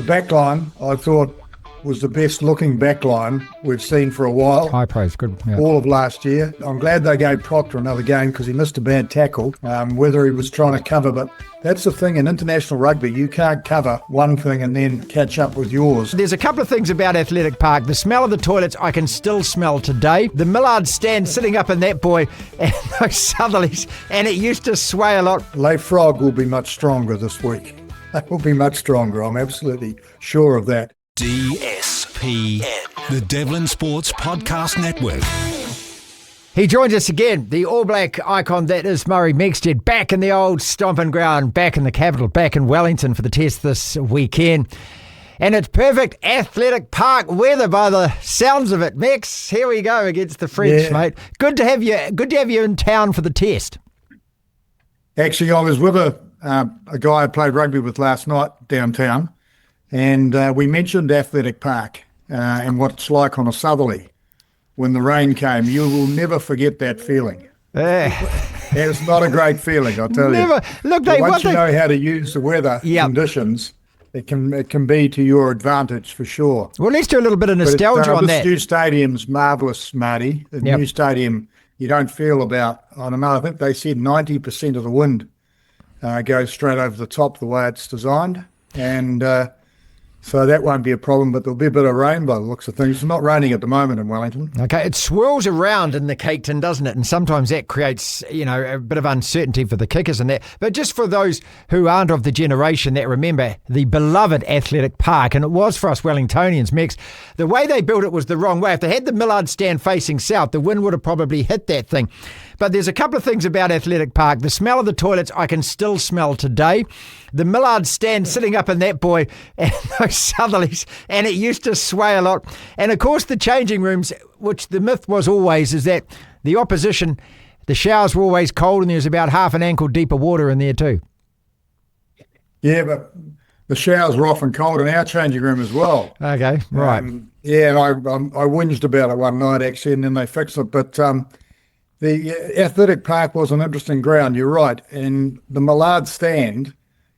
The backline, I thought, was the best looking backline we've seen for a while. High praise, good. Yeah. All of last year. I'm glad they gave Proctor another game because he missed a bad tackle, whether he was trying to cover. But that's the thing in international rugby, you can't cover one thing and then catch up with yours. There's a couple of things about Athletic Park. The smell of the toilets I can still smell today. The Millard stand sitting up in that boy and those southerlies, and it used to sway a lot. Leigh Frog will be much stronger this week. They will be much stronger. I'm absolutely sure of that. DSPN, the Devlin Sports Podcast Network. He joins us again, the All Black icon that is Murray Mexted, back in the old stomping ground, back in the capital, back in Wellington for the test this weekend. And it's perfect Athletic Park weather by the sounds of it. Mex, here we go against the French, mate. Good to have you in town for the test. Actually, I was with a guy I played rugby with last night downtown, and we mentioned Athletic Park and what it's like on a southerly when the rain came. You will never forget that feeling. It's not a great feeling, I tell you. Look, once you know how to use the weather conditions, it can be to your advantage for sure. Well, let's do a little bit of nostalgia on that. This new stadium's marvellous, Marty. The new stadium, you don't feel about, I don't know, I think they said 90% of the wind goes straight over the top the way it's designed. And so that won't be a problem, but there'll be a bit of rain by the looks of things. It's not raining at the moment in Wellington. Okay, it swirls around in the cake tin, doesn't it? And sometimes that creates, a bit of uncertainty for the kickers and that. But just for those who aren't of the generation that remember the beloved Athletic Park, and it was for us Wellingtonians, Mex, the way they built it was the wrong way. If they had the Millard stand facing south, the wind would have probably hit that thing. But there's a couple of things about Athletic Park. The smell of the toilets I can still smell today. The Millard stand sitting up in that boy and those southerlies, and it used to sway a lot. And of course the changing rooms, which the myth was always is that the opposition, the showers were always cold and there was about half an ankle deep of water in there too. Yeah, but the showers were often cold in our changing room as well. Okay, right. And I whinged about it one night actually, and then they fixed it. But the Athletic Park was an interesting ground, you're right. And the Millard stand,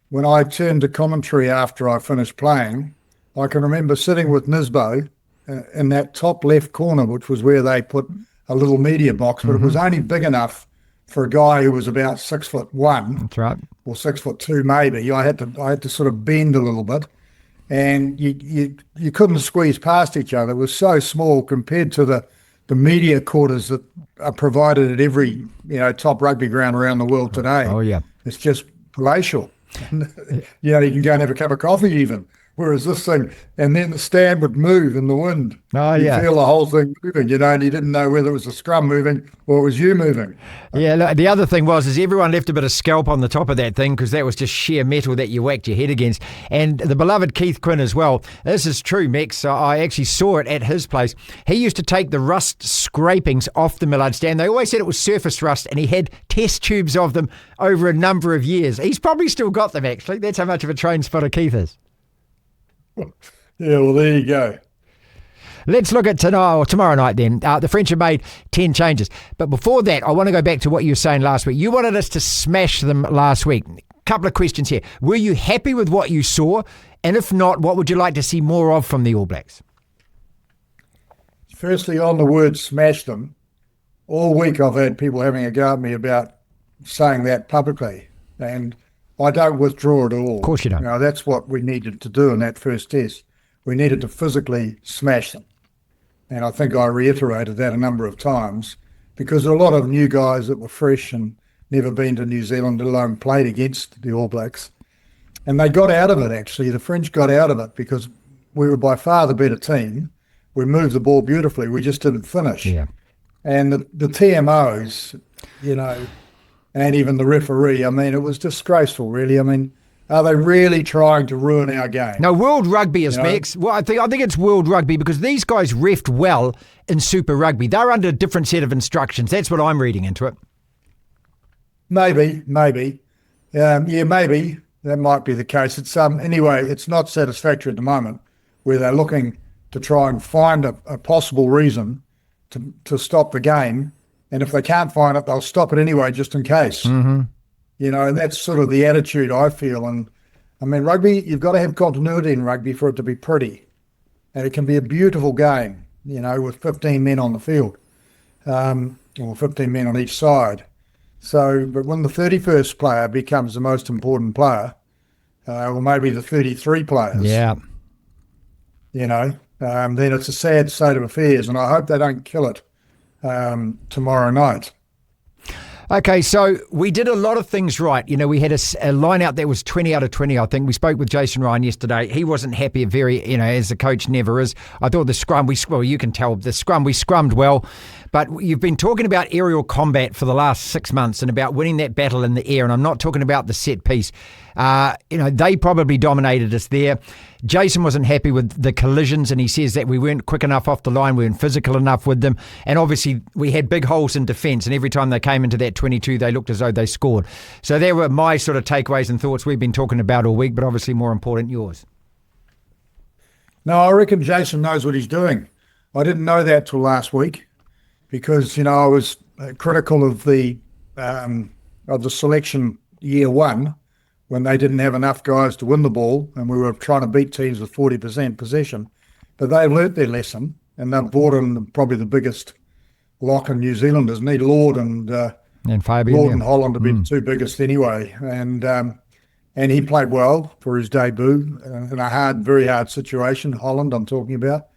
when I turned to commentary after I finished playing, I can remember sitting with Nisbo in that top left corner, which was where they put a little media box, but it was only big enough for a guy who was about 6'1". That's right. Or 6'2" maybe. I had to sort of bend a little bit, and you couldn't squeeze past each other. It was so small compared to the media quarters that are provided at every top rugby ground around the world today. Oh yeah, it's just palatial. You can go and have a cup of coffee even. Whereas this thing, and then the stand would move in the wind. Oh, you feel the whole thing moving, and you didn't know whether it was the scrum moving or it was you moving. Yeah, look, the other thing is everyone left a bit of scalp on the top of that thing because that was just sheer metal that you whacked your head against. And the beloved Keith Quinn as well. This is true, Mex. I actually saw it at his place. He used to take the rust scrapings off the Millard stand. They always said it was surface rust, and he had test tubes of them over a number of years. He's probably still got them, actually. That's how much of a train spotter Keith is. Yeah, well, there you go. Let's look at tonight or tomorrow night then. The French have made 10 changes. But before that, I want to go back to what you were saying last week. You wanted us to smash them last week. Couple of questions here. Were you happy with what you saw? And if not, what would you like to see more of from the All Blacks? Firstly, on the word smash them, all week I've had people having a go at me about saying that publicly. And I don't withdraw at all. Of course you don't. That's what we needed to do in that first test. We needed to physically smash them. And I think I reiterated that a number of times because there are a lot of new guys that were fresh and never been to New Zealand, let alone played against the All Blacks. And they got out of it, actually. The French got out of it because we were by far the better team. We moved the ball beautifully. We just didn't finish. Yeah. And the TMOs, and even the referee, it was disgraceful, really. Are they really trying to ruin our game? No, World Rugby is, Mex. Well, I think it's World Rugby because these guys reffed well in Super Rugby. They're under a different set of instructions. That's what I'm reading into it. Maybe. Maybe. That might be the case. It's anyway, it's not satisfactory at the moment where they're looking to try and find a possible reason to stop the game. And if they can't find it, they'll stop it anyway, just in case. Mm-hmm. And that's sort of the attitude I feel. And I mean, rugby, you've got to have continuity in rugby for it to be pretty. And it can be a beautiful game, with 15 men on the field, or 15 men on each side. So, but when the 31st player becomes the most important player, or maybe the 33 players, then it's a sad state of affairs, and I hope they don't kill it tomorrow night. Okay, so we did a lot of things right. We had a line out that was 20 out of 20, I think. We spoke with Jason Ryan yesterday. He wasn't happy, as the coach never is. I thought the scrum, you can tell, we scrummed well. But you've been talking about aerial combat for the last 6 months and about winning that battle in the air, and I'm not talking about the set piece. They probably dominated us there. Jason wasn't happy with the collisions, and he says that we weren't quick enough off the line, we weren't physical enough with them, and obviously we had big holes in defence, and every time they came into that 22, they looked as though they scored. So there were my sort of takeaways and thoughts we've been talking about all week, but obviously more important, yours. No, I reckon Jason knows what he's doing. I didn't know that till last week because, I was critical of the selection year one, when they didn't have enough guys to win the ball and we were trying to beat teams with 40% possession. But they learnt their lesson and they've brought in probably the biggest lock in New Zealand, isn't he? Lord and Fabian, Lord and Holland have been the two biggest anyway. And he played well for his debut in a very hard situation, Holland I'm talking about.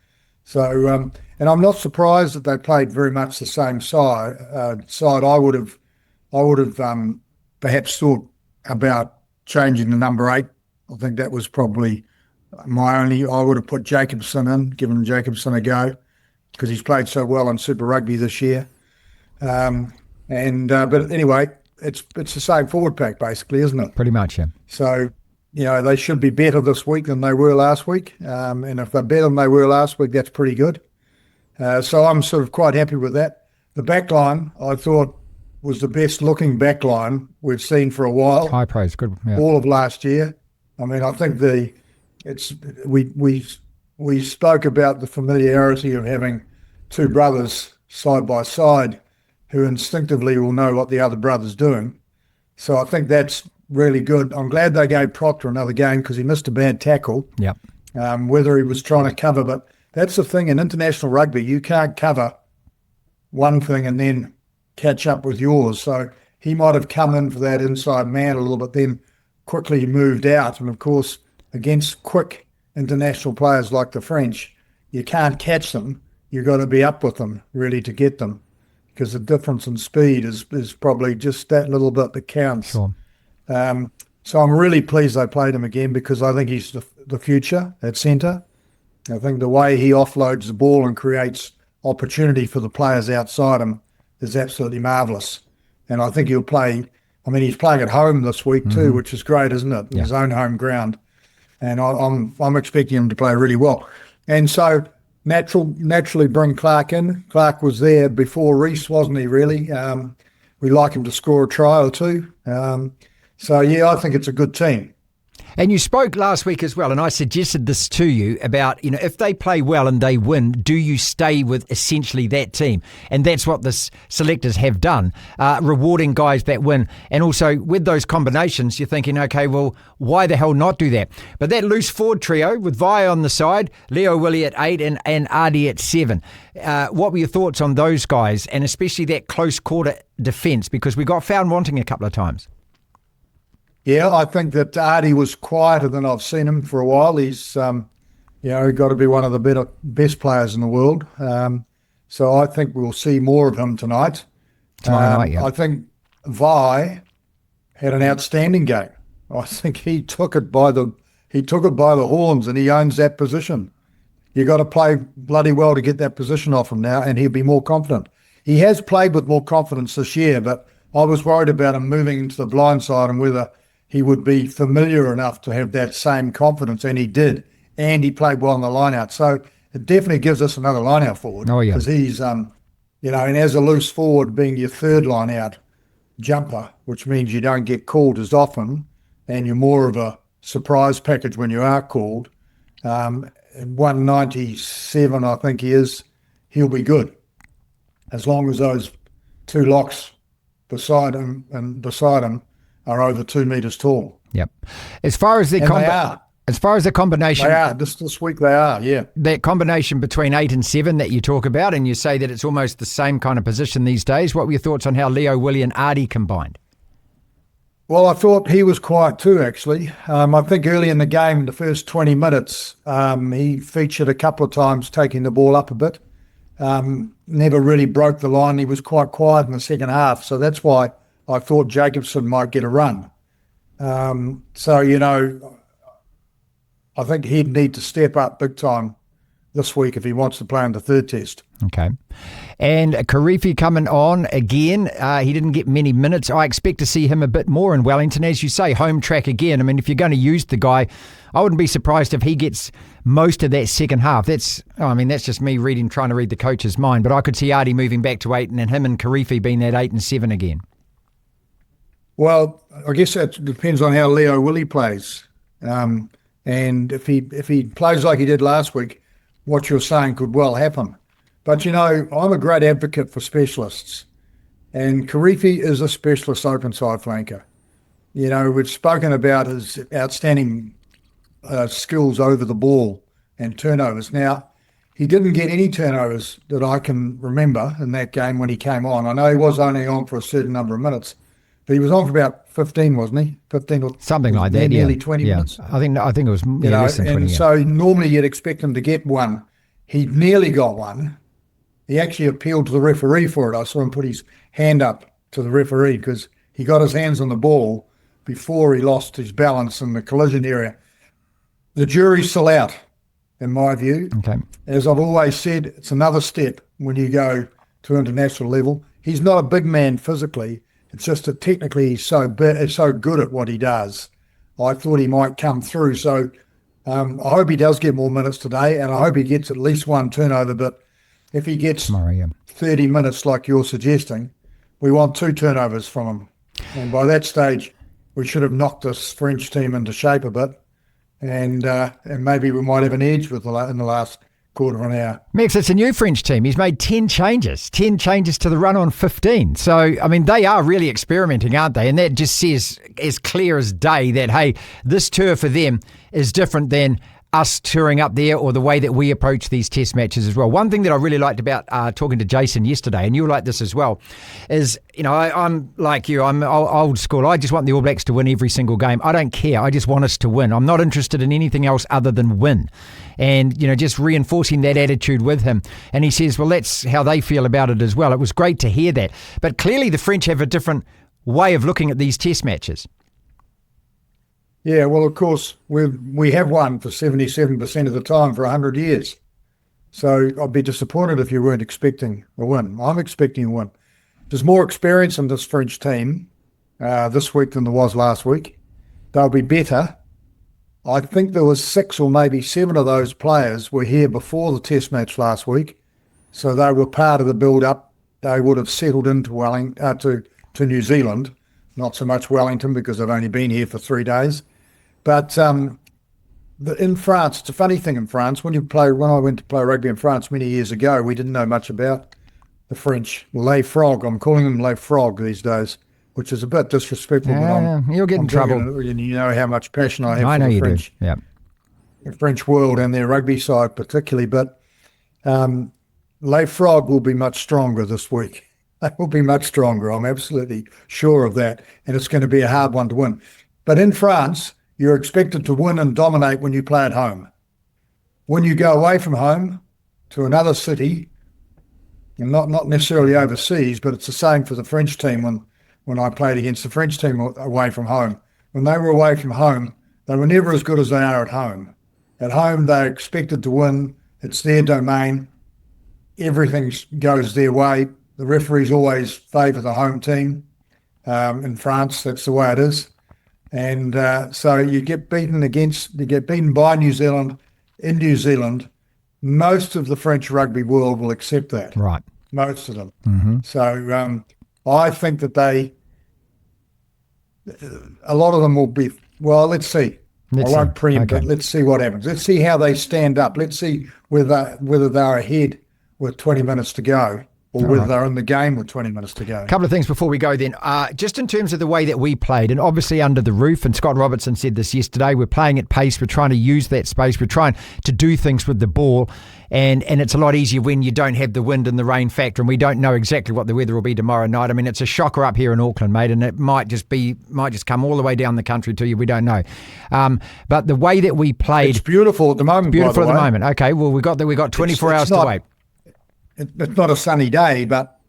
So, and I'm not surprised that they played very much the same side. I would have perhaps thought about changing the number 8. I think that was probably I would have put Jacobson in, given Jacobson a go, because he's played so well in Super Rugby this year. But anyway, it's the same forward pack basically, isn't it? Pretty much, yeah. So, they should be better this week than they were last week. And if they're better than they were last week, that's pretty good. So I'm sort of quite happy with that. The backline, I thought, was the best looking backline we've seen for a while. High praise, good. Yeah. All of last year. I mean, I think we spoke about the familiarity of having two brothers side by side who instinctively will know what the other brother's doing. So I think that's really good. I'm glad they gave Proctor another game because he missed a bad tackle. Yep. Whether he was trying to cover, but that's the thing in international rugby, you can't cover one thing and then catch up with yours. So he might have come in for that inside man a little bit, then quickly moved out. And of course, against quick international players like the French, you can't catch them. You've got to be up with them really to get them, because the difference in speed is probably just that little bit that counts. Sure. So I'm really pleased they played him again, because I think he's the future at centre. I think the way he offloads the ball and creates opportunity for the players outside him is absolutely marvellous. And I think he'll play, he's playing at home this week too, which is great, isn't it? Yeah. His own home ground. And I'm expecting him to play really well. And so naturally bring Clark in. Clark was there before Reece, wasn't he, really? We like him to score a try or two. So, yeah, I think it's a good team. And you spoke last week as well, and I suggested this to you about, if they play well and they win, do you stay with essentially that team? And that's what the selectors have done, rewarding guys that win. And also with those combinations, you're thinking, okay, well, why the hell not do that? But that loose forward trio with Vaa'i on the side, Lio-Willie at 8 and Ardy at 7. What were your thoughts on those guys, and especially that close quarter defence? Because we got found wanting a couple of times. Yeah, I think that Ardy was quieter than I've seen him for a while. He's, got to be one of the best players in the world. So I think we'll see more of him tonight. Tomorrow night, yeah. I think Vaa'i had an outstanding game. I think he took it by the horns, and he owns that position. You got to play bloody well to get that position off him now, and he'll be more confident. He has played with more confidence this year, but I was worried about him moving into the blindside and whether he would be familiar enough to have that same confidence, and he did. And he played well in the line-out. So it definitely gives us another line-out forward. Oh, yeah. Because he's, and as a loose forward, being your third line-out jumper, which means you don't get called as often, and you're more of a surprise package when you are called. 197, I think he is. He'll be good, as long as those two locks beside him are over 2 metres tall. Yep. As far as the And they are. As far as the combination, They are. This week they are, yeah. that combination between 8 and 7 that you talk about, and you say that it's almost the same kind of position these days. What were your thoughts on how Lio-Willie and Artie combined? Well, I thought he was quiet too, actually. I think early in the game, the first 20 minutes, he featured a couple of times taking the ball up a bit. Never really broke the line. He was quite quiet in the second half. So that's why I thought Jacobson might get a run. I think he'd need to step up big time this week if he wants to play in the third test. Okay. And Karifi coming on again. He didn't get many minutes. I expect to see him a bit more in Wellington. As you say, home track again. I mean, if you're going to use the guy, I wouldn't be surprised if he gets most of that second half. That's just me trying to read the coach's mind. But I could see Artie moving back to 8 and then him and Karifi being that 8 and 7 again. Well, I guess that depends on how Lio-Willie plays. And if he plays like he did last week, what you're saying could well happen. But, I'm a great advocate for specialists. And Karifi is a specialist open side flanker. We've spoken about his outstanding skills over the ball and turnovers. Now, he didn't get any turnovers that I can remember in that game when he came on. I know he was only on for a certain number of minutes, but he was on for about 15, wasn't he? 15 or something like that, nearly 20 minutes. I think it was less than 20. And so normally you'd expect him to get one. He nearly got one. He actually appealed to the referee for it. I saw him put his hand up to the referee because he got his hands on the ball before he lost his balance in the collision area. The jury's still out, in my view. Okay. As I've always said, it's another step when you go to international level. He's not a big man physically. It's just that technically he's so good at what he does. I thought he might come through. So I hope he does get more minutes today, and I hope he gets at least one turnover. But if he gets 30 minutes like you're suggesting, we want 2 turnovers from him. And by that stage, we should have knocked this French team into shape a bit. And maybe we might have an edge in the last quarter of an hour. Mex, it's a new French team. He's made 10 changes to the run on 15. So, they are really experimenting, aren't they? And that just says as clear as day that, hey, this tour for them is different than us touring up there or the way that we approach these test matches as well. One thing that I really liked about talking to Jason yesterday, and you'll like this as well, is, I'm like you, I'm old school. I just want the All Blacks to win every single game. I don't care. I just want us to win. I'm not interested in anything else other than win. And, just reinforcing that attitude with him. And he says, well, that's how they feel about it as well. It was great to hear that. But clearly the French have a different way of looking at these test matches. Yeah, well, of course, we have won for 77% of the time for 100 years. So I'd be disappointed if you weren't expecting a win. I'm expecting a win. There's more experience in this French team this week than there was last week. They'll be better. I think there was 6 or maybe 7 of those players were here before the test match last week. So they were part of the build-up. They would have settled into to New Zealand, not so much Wellington because they've only been here for 3 days. But in France, it's a funny thing in France. When I went to play rugby in France many years ago, we didn't know much about the French. Les Frogs, I'm calling them Les Frogs these days, which is a bit disrespectful. You'll get in trouble. And you know how much passion I have for the French, the French world and their rugby side particularly. But Les Frogs will be much stronger this week. They will be much stronger. I'm absolutely sure of that. And it's going to be a hard one to win. But in France, you're expected to win and dominate when you play at home. When you go away from home to another city, and not necessarily overseas, but it's the same for the French team when I played against the French team away from home. When they were away from home, they were never as good as they are at home. At home, they're expected to win. It's their domain. Everything goes their way. The referees always favour the home team. In France, that's the way it is. And so you get beaten by New Zealand in New Zealand. Most of the French rugby world will accept that. Right. Most of them. Mm-hmm. So I think that a lot of them will be, well, let's see. I won't preempt it. Let's see what happens. Let's see how they stand up. Let's see whether they're ahead with 20 minutes to go or whether they're in the game with 20 minutes to go. A couple of things before we go then. Just in terms of the way that we played, and obviously under the roof, and Scott Robertson said this yesterday, we're playing at pace, we're trying to use that space, we're trying to do things with the ball, and it's a lot easier when you don't have the wind and the rain factor, and we don't know exactly what the weather will be tomorrow night. I mean, it's a shocker up here in Auckland, mate, and it might just come all the way down the country to you. We don't know. But the way that we played... It's beautiful at the moment, Beautiful by the at the way. moment. Okay, well, we got 24 hours to wait. It's not a sunny day, but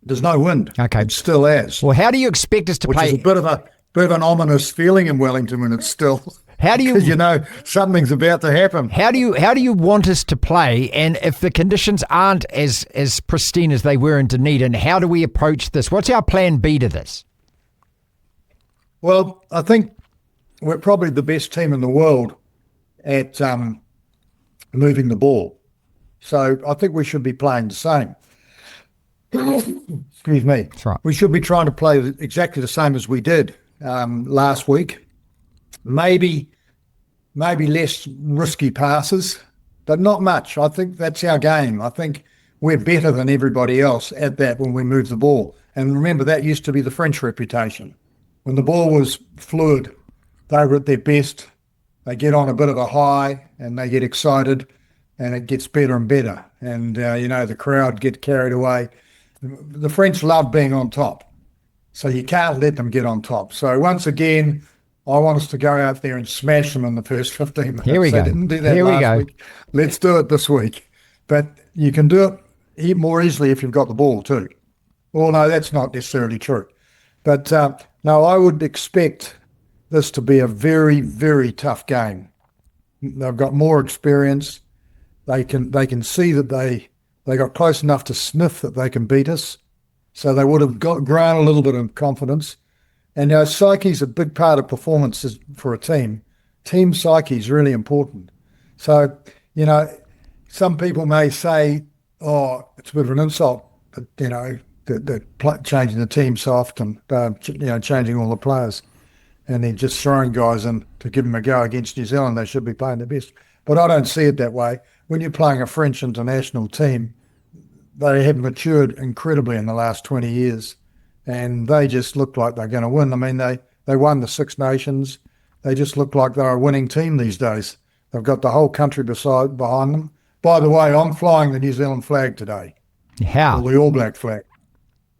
there's no wind. Okay. It still is. Well, how do you expect us to play? Which is a bit of an ominous feeling in Wellington when it's still... How do you... Because you know something's about to happen. How do you want us to play? And if the conditions aren't as pristine as they were in Dunedin, how do we approach this? What's our plan B to this? Well, I think we're probably the best team in the world at moving the ball. So I think we should be playing the same. Excuse me. That's right. We should be trying to play exactly the same as we did last week. Maybe less risky passes, but not much. I think that's our game. I think we're better than everybody else at that when we move the ball. And remember, that used to be the French reputation. When the ball was fluid, they were at their best. They get on a bit of a high and they get excited and it gets better and better. And, the crowd get carried away. The French love being on top. So you can't let them get on top. So once again, I want us to go out there and smash them in the first 15 minutes. Here we go. They didn't do that Here we last go. week. Let's do it this week. But you can do it more easily if you've got the ball too. Well, no, that's not necessarily true. But no, I would expect this to be a very, very tough game. They've got more experience. They can see that they got close enough to sniff that they can beat us. So they would have grown a little bit of confidence. And psyche is a big part of performances for a team. Team psyche is really important. So, some people may say, oh, it's a bit of an insult, but, that changing the team soft and, changing all the players. And then just throwing guys in to give them a go against New Zealand. They should be playing their best. But I don't see it that way. When you're playing a French international team, they have matured incredibly in the last 20 years. And they just look like they're going to win. I mean, they won the Six Nations. They just look like they're a winning team these days. They've got the whole country behind them. By the way, I'm flying the New Zealand flag today. How? Or the All Black flag.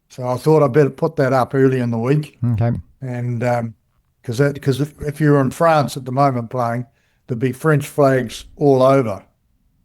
So I thought I'd better put that up early in the week. Okay. And because if you're in France at the moment playing, there'd be French flags all over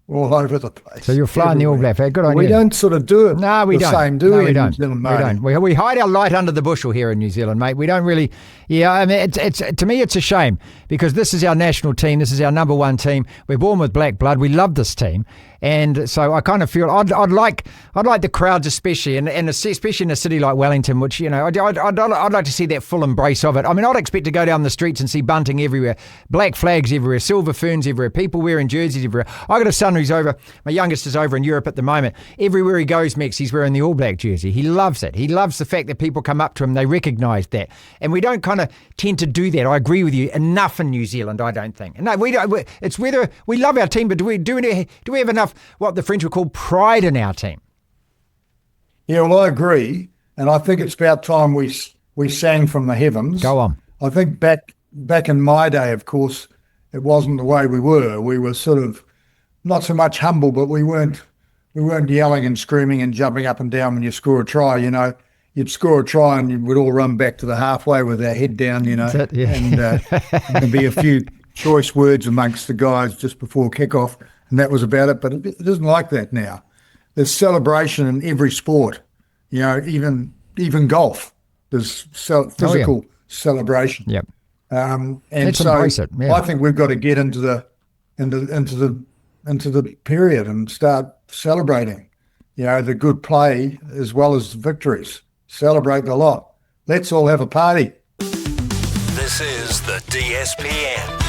the place. So you're flying the All Black flag. Good on you. We don't sort of do it we don't. same, do we? We don't. New Zealand, we don't. We hide our light under the bushel here in New Zealand, mate. We don't really. Yeah, I mean, it's to me, it's a shame because this is our national team. This is our number one team. We're born with black blood. We love this team. And so I kind of feel I'd like the crowds, especially, and especially in a city like Wellington, which I'd like to see that full embrace of it. I mean, I'd expect to go down the streets and see bunting everywhere, black flags everywhere, silver ferns everywhere, people wearing jerseys everywhere. I got a son who's over. My youngest is over in Europe at the moment. Everywhere he goes, Mex, he's wearing the All Black jersey. He loves it. He loves the fact that people come up to him, they recognise that, and we don't kind of tend to do that. I agree with you. Enough in New Zealand, I don't think. No, we don't. It's whether we love our team, but do we have enough? What the French would call pride in our team. Yeah, well, I agree, and I think it's about time we sang from the heavens. Go on. I think back in my day, of course, it wasn't the way we were. We were sort of not so much humble, but we weren't yelling and screaming and jumping up and down when you score a try. You'd score a try and you would all run back to the halfway with our head down. That's it, yeah. And there'd be a few choice words amongst the guys just before kickoff. And that was about it, but it isn't like that now. There's celebration in every sport, even golf. There's physical celebration. Yep. And Let's so embrace it. Yeah. I think we've got to get into the period and start celebrating, the good play as well as victories. Celebrate the lot. Let's all have a party. This is the DSPN.